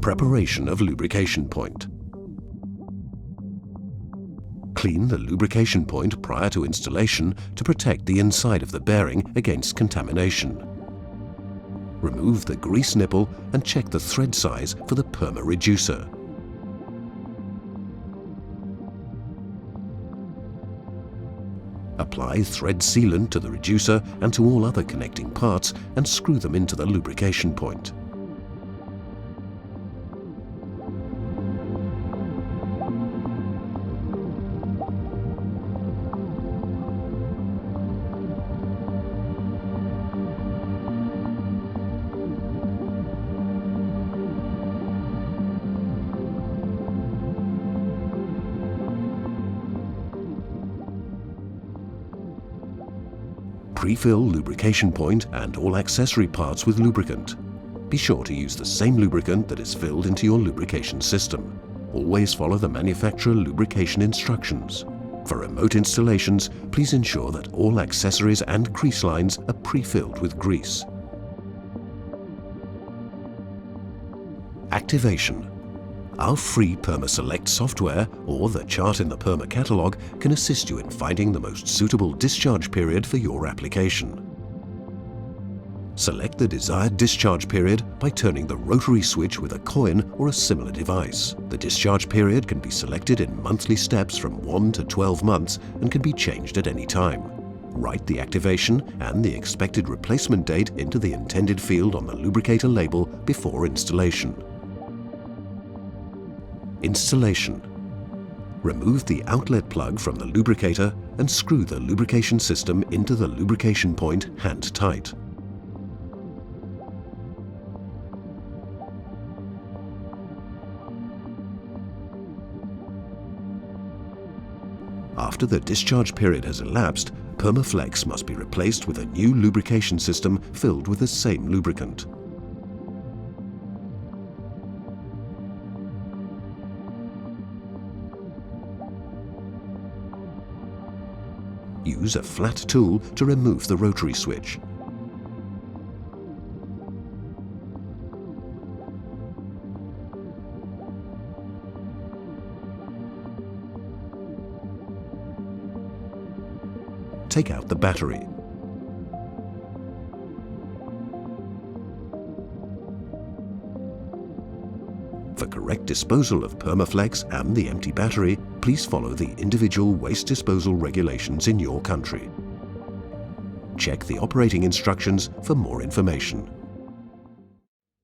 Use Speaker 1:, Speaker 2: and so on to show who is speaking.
Speaker 1: Preparation of lubrication point. Clean the lubrication point prior to installation to protect the inside of the bearing against contamination. Remove the grease nipple and check the thread size for the Perma reducer. Apply thread sealant to the reducer and to all other connecting parts and screw them into the lubrication point. Pre-fill lubrication point and all accessory parts with lubricant. Be sure to use the same lubricant that is filled into your lubrication system. Always follow the manufacturer lubrication instructions. For remote installations, please ensure that all accessories and crease lines are pre-filled with grease. Activation. Our free Perma Select software or the chart in the Perma catalogue can assist you in finding the most suitable discharge period for your application. Select the desired discharge period by turning the rotary switch with a coin or a similar device. The discharge period can be selected in monthly steps from 1 to 12 months and can be changed at any time. Write the activation and the expected replacement date into the intended field on the lubricator label before installation. Installation. Remove the outlet plug from the lubricator and screw the lubrication system into the lubrication point hand tight. After the discharge period has elapsed, PermaFlex must be replaced with a new lubrication system filled with the same lubricant. Use a flat tool to remove the rotary switch. Take out the battery. For correct disposal of PermaFlex and the empty battery, please follow the individual waste disposal regulations in your country. Check the operating instructions for more information.